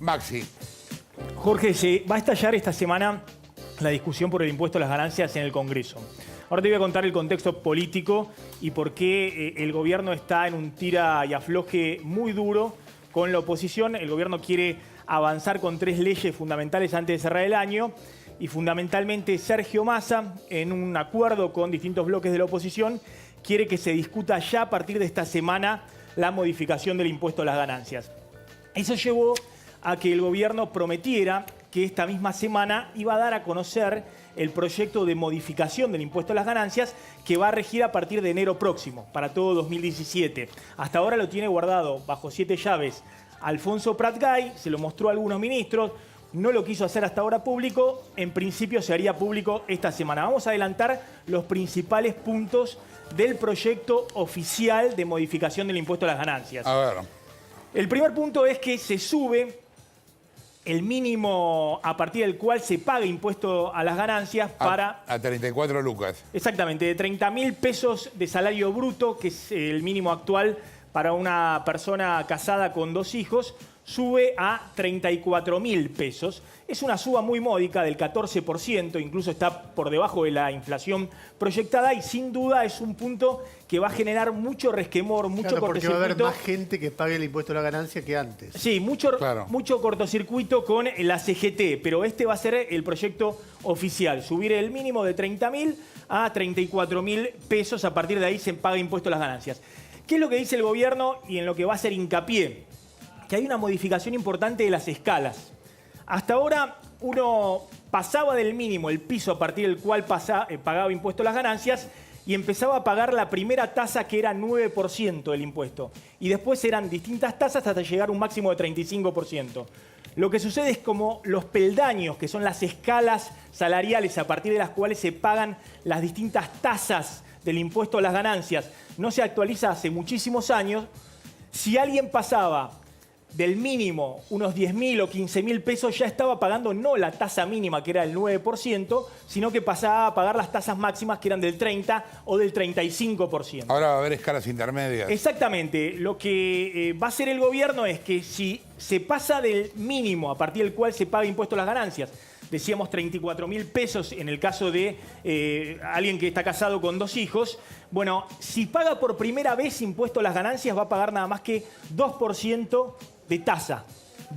Maxi. Jorge, se va a estallar esta semana la discusión por el impuesto a las ganancias en el Congreso. Ahora te voy a contar el contexto político y por qué el gobierno está en un tira y afloje muy duro con la oposición. El gobierno quiere avanzar con 3 leyes fundamentales antes de cerrar el año y fundamentalmente Sergio Massa, en un acuerdo con distintos bloques de la oposición, quiere que se discuta ya a partir de esta semana la modificación del impuesto a las ganancias. Eso llevó a que el gobierno prometiera que esta misma semana iba a dar a conocer el proyecto de modificación del impuesto a las ganancias que va a regir a partir de enero próximo, para todo 2017. Hasta ahora lo tiene guardado bajo 7 llaves Alfonso Prat-Gay, se lo mostró a algunos ministros, no lo quiso hacer hasta ahora público, en principio se haría público esta semana. Vamos a adelantar los principales puntos del proyecto oficial de modificación del impuesto a las ganancias. A ver. El primer punto es que se sube el mínimo a partir del cual se paga impuesto a las ganancias para... A 34 lucas. Exactamente, de 30.000 pesos de salario bruto, que es el mínimo actual para una persona casada con 2 hijos, sube a 34.000 pesos. Es una suba muy módica del 14%, incluso está por debajo de la inflación proyectada y sin duda es un punto que va a generar mucho resquemor, mucho claro, porque va a haber cortocircuito. más gente que pague el impuesto a la ganancia que antes. Sí, mucho cortocircuito con la CGT, pero este va a ser el proyecto oficial. Subir el mínimo de 30.000 a 34.000 pesos, a partir de ahí se paga impuesto a las ganancias. ¿Qué es lo que dice el gobierno y en lo que va a hacer hincapié? Que hay una modificación importante de las escalas. Hasta ahora uno pasaba del mínimo, el piso a partir del cual pagaba impuesto a las ganancias, y empezaba a pagar la primera tasa que era 9% del impuesto. Y después eran distintas tasas hasta llegar a un máximo de 35%. Lo que sucede es como los peldaños, que son las escalas salariales a partir de las cuales se pagan las distintas tasas del impuesto a las ganancias, no se actualiza hace muchísimos años. Si alguien pasaba del mínimo unos 10.000 o 15.000 pesos, ya estaba pagando no la tasa mínima, que era el 9%, sino que pasaba a pagar las tasas máximas, que eran del 30 o del 35%. Ahora va a haber escalas intermedias. Exactamente. Lo que va a hacer el gobierno es que si se pasa del mínimo a partir del cual se paga impuesto a las ganancias, decíamos 34.000 pesos en el caso de alguien que está casado con 2 hijos, bueno, si paga por primera vez impuesto a las ganancias va a pagar nada más que 2% de tasa.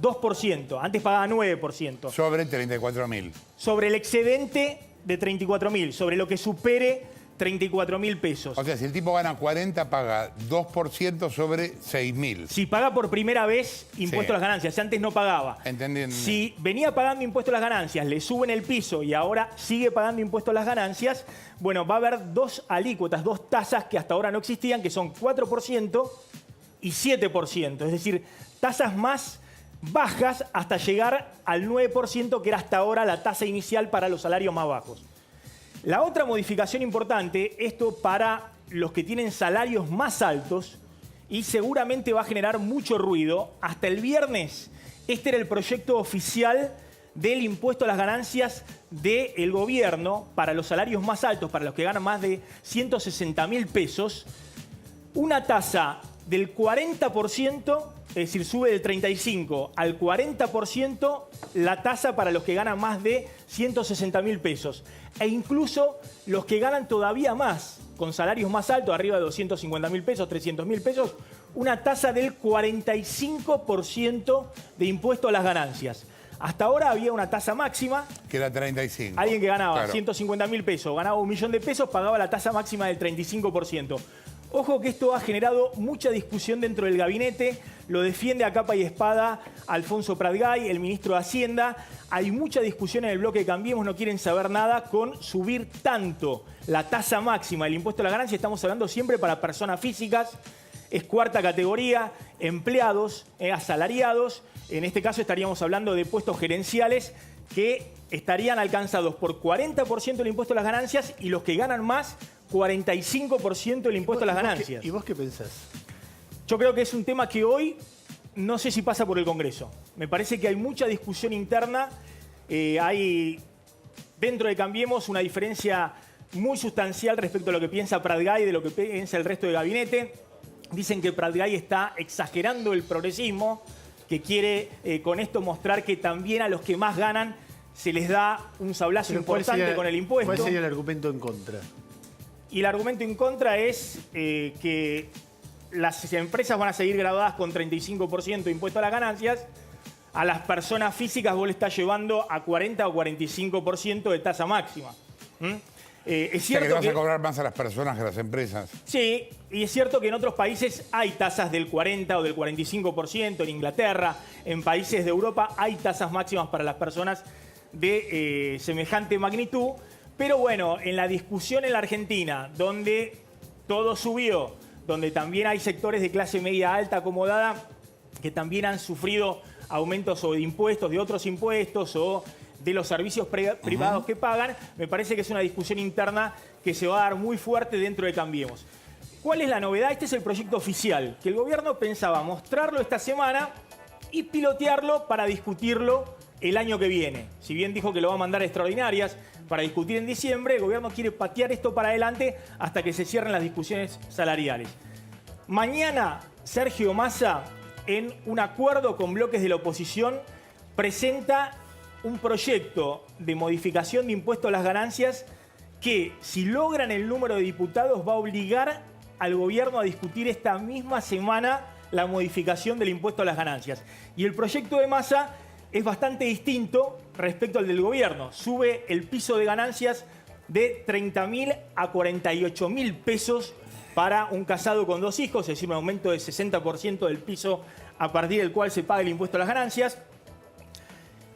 2%. Antes pagaba 9%. Sobre 34.000. Sobre el excedente de 34.000. Sobre lo que supere 34.000 pesos. O sea, si el tipo gana 40, paga 2% sobre 6.000. Si paga por primera vez impuesto a las ganancias, si antes no pagaba. Entendiendo. Si venía pagando impuesto a las ganancias, le suben el piso y ahora sigue pagando impuesto a las ganancias, bueno, va a haber 2 alícuotas, 2 tasas que hasta ahora no existían, que son 4% y 7%. Es decir, tasas más bajas hasta llegar al 9%, que era hasta ahora la tasa inicial para los salarios más bajos. La otra modificación importante, esto para los que tienen salarios más altos, y seguramente va a generar mucho ruido. Hasta el viernes, este era el proyecto oficial del impuesto a las ganancias del gobierno para los salarios más altos, para los que ganan más de 160.000 pesos, una tasa del 40%, es decir, sube del 35 al 40% la tasa para los que ganan más de 160.000 pesos. E incluso los que ganan todavía más, con salarios más altos, arriba de 250.000 pesos, 300.000 pesos, una tasa del 45% de impuesto a las ganancias. Hasta ahora había una tasa máxima. Que era 35. Alguien que ganaba 150.000 150.000 pesos, ganaba 1.000.000 de pesos, pagaba la tasa máxima del 35%. Ojo que esto ha generado mucha discusión dentro del gabinete, lo defiende a capa y espada Alfonso Prat-Gay, el ministro de Hacienda. Hay mucha discusión en el bloque de Cambiemos, no quieren saber nada con subir tanto la tasa máxima del impuesto a la ganancia. Estamos hablando siempre para personas físicas, es 4ª categoría, empleados, asalariados. En este caso estaríamos hablando de puestos gerenciales que estarían alcanzados por 40% del impuesto a las ganancias y los que ganan más, 45% del impuesto a las ganancias. ¿Y vos qué pensás? Yo creo que es un tema que hoy no sé si pasa por el Congreso. Me parece que hay mucha discusión interna. Hay dentro de Cambiemos una diferencia muy sustancial respecto a lo que piensa Prat-Gay y de lo que piensa el resto del gabinete. Dicen que Prat-Gay está exagerando el progresismo, que que quiere con esto mostrar que también a los que más ganan se les da un sablazo importante con el impuesto. ¿Cuál sería el argumento en contra? Y el argumento en contra es que las empresas van a seguir graduadas con 35% de impuesto a las ganancias. A las personas físicas vos le estás llevando a 40 o 45% de tasa máxima. Es cierto que vas a cobrar más a las personas que a las empresas. Sí, y es cierto que en otros países hay tasas del 40 o del 45%, en Inglaterra, en países de Europa hay tasas máximas para las personas de semejante magnitud. Pero bueno, en la discusión en la Argentina, donde todo subió, donde también hay sectores de clase media alta acomodada que también han sufrido aumentos o de impuestos, de otros impuestos o de los servicios privados que pagan, me parece que es una discusión interna que se va a dar muy fuerte dentro de Cambiemos. ¿Cuál es la novedad? Este es el proyecto oficial, que el gobierno pensaba mostrarlo esta semana y pilotearlo para discutirlo el año que viene. Si bien dijo que lo va a mandar a extraordinarias para discutir en diciembre, el gobierno quiere patear esto para adelante hasta que se cierren las discusiones salariales. Mañana, Sergio Massa, en un acuerdo con bloques de la oposición, presenta un proyecto de modificación de impuesto a las ganancias que, si logran el número de diputados, va a obligar al gobierno a discutir esta misma semana la modificación del impuesto a las ganancias. Y el proyecto de Massa es bastante distinto respecto al del gobierno. Sube el piso de ganancias de 30.000 a 48.000 pesos para un casado con 2 hijos, es decir, un aumento del 60% del piso a partir del cual se paga el impuesto a las ganancias.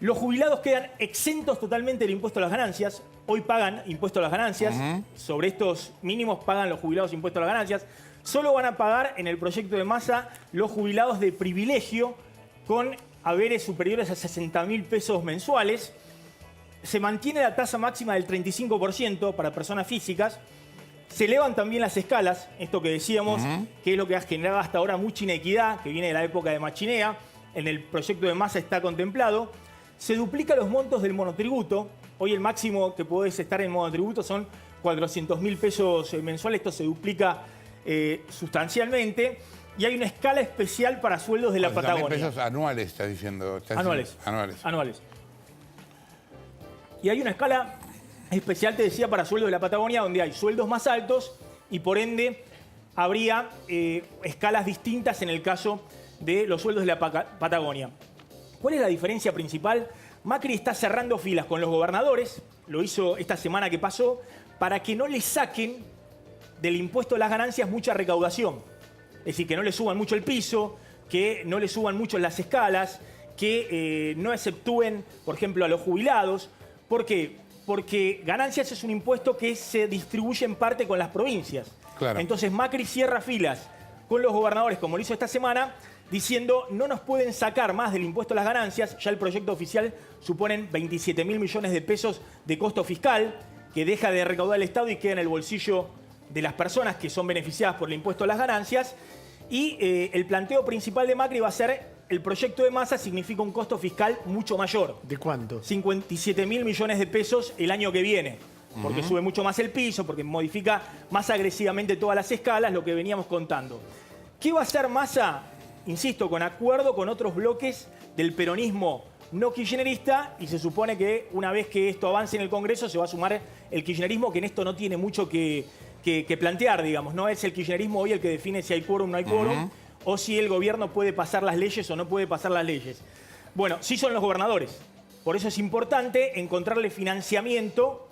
Los jubilados quedan exentos totalmente del impuesto a las ganancias. Hoy pagan impuesto a las ganancias. Sobre estos mínimos pagan los jubilados impuesto a las ganancias. Solo van a pagar en el proyecto de Massa los jubilados de privilegio con haberes superiores a 60.000 pesos mensuales. Se mantiene la tasa máxima del 35% para personas físicas. Se elevan también las escalas, esto que decíamos, que es lo que ha generado hasta ahora mucha inequidad, que viene de la época de Machinea. En el proyecto de Massa está contemplado. Se duplican los montos del monotributo. Hoy el máximo que podés estar en monotributo son 400.000 pesos mensuales. Esto se duplica sustancialmente. Y hay una escala especial para sueldos de la Patagonia. Pesos anuales, estás diciendo. Anuales. Y hay una escala especial, te decía, para sueldos de la Patagonia, donde hay sueldos más altos y por ende habría escalas distintas en el caso de los sueldos de la Patagonia. ¿Cuál es la diferencia principal? Macri está cerrando filas con los gobernadores, lo hizo esta semana que pasó, para que no le saquen del impuesto a las ganancias mucha recaudación. Es decir, que no le suban mucho el piso, que no le suban mucho las escalas, que no exceptúen, por ejemplo, a los jubilados. ¿Por qué? Porque ganancias es un impuesto que se distribuye en parte con las provincias. Claro. Entonces Macri cierra filas con los gobernadores, como lo hizo esta semana, diciendo no nos pueden sacar más del impuesto a las ganancias. Ya el proyecto oficial suponen 27.000 millones de pesos de costo fiscal que deja de recaudar el Estado y queda en el bolsillo de las personas que son beneficiadas por el impuesto a las ganancias. Y el planteo principal de Macri va a ser el proyecto de Massa significa un costo fiscal mucho mayor. ¿De cuánto? 57.000 millones de pesos el año que viene. Porque sube mucho más el piso, porque modifica más agresivamente todas las escalas, lo que veníamos contando. ¿Qué va a hacer Massa? Insisto, con acuerdo con otros bloques del peronismo no kirchnerista, y se supone que una vez que esto avance en el Congreso se va a sumar el kirchnerismo, que en esto no tiene mucho que plantear, digamos. No es el kirchnerismo hoy el que define si hay quórum o no hay quórum, o si el gobierno puede pasar las leyes o no puede pasar las leyes. Bueno, sí son los gobernadores. Por eso es importante encontrarle financiamiento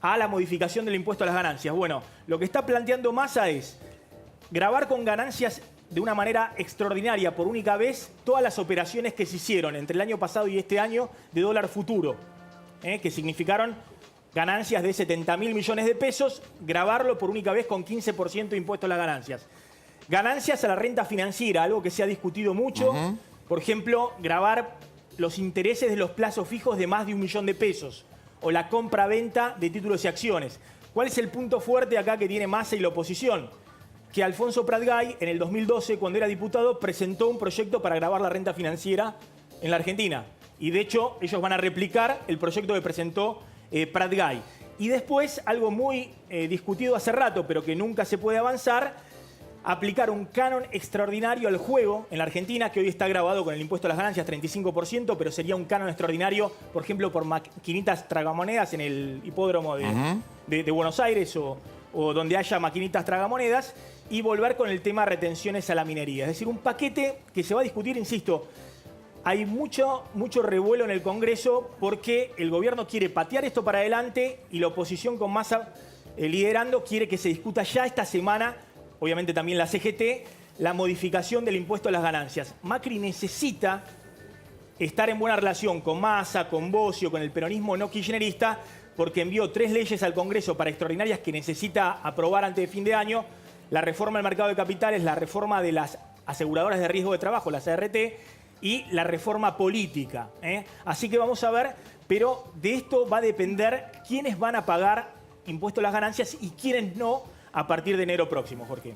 a la modificación del impuesto a las ganancias. Bueno, lo que está planteando Massa es gravar con ganancias de una manera extraordinaria por única vez todas las operaciones que se hicieron entre el año pasado y este año de dólar futuro, que significaron ganancias de 70.000 millones de pesos, gravarlo por única vez con 15% de impuesto a las ganancias. Ganancias a la renta financiera, algo que se ha discutido mucho. Por ejemplo, gravar los intereses de los plazos fijos de más de 1 millón de pesos o la compra-venta de títulos y acciones. ¿Cuál es el punto fuerte acá que tiene Massa y la oposición? Que Alfonso Pratgay, en el 2012, cuando era diputado, presentó un proyecto para gravar la renta financiera en la Argentina. Y de hecho, ellos van a replicar el proyecto que presentó Pratgay. Y después, algo muy discutido hace rato, pero que nunca se puede avanzar, aplicar un canon extraordinario al juego en la Argentina, que hoy está grabado con el impuesto a las ganancias 35%, pero sería un canon extraordinario, por ejemplo, por maquinitas tragamonedas en el hipódromo de Buenos Aires o donde haya maquinitas tragamonedas, y volver con el tema retenciones a la minería. Es decir, un paquete que se va a discutir, insisto. Hay mucho revuelo en el Congreso porque el gobierno quiere patear esto para adelante y la oposición con Massa liderando quiere que se discuta ya esta semana, obviamente también la CGT, la modificación del impuesto a las ganancias. Macri necesita estar en buena relación con Massa, con Bocio, con el peronismo no kirchnerista, porque envió 3 leyes al Congreso para extraordinarias que necesita aprobar antes de fin de año. La reforma del mercado de capitales, la reforma de las aseguradoras de riesgo de trabajo, las ART, y la reforma política. Así que vamos a ver, pero de esto va a depender quiénes van a pagar impuesto a las ganancias y quiénes no a partir de enero próximo, Jorge.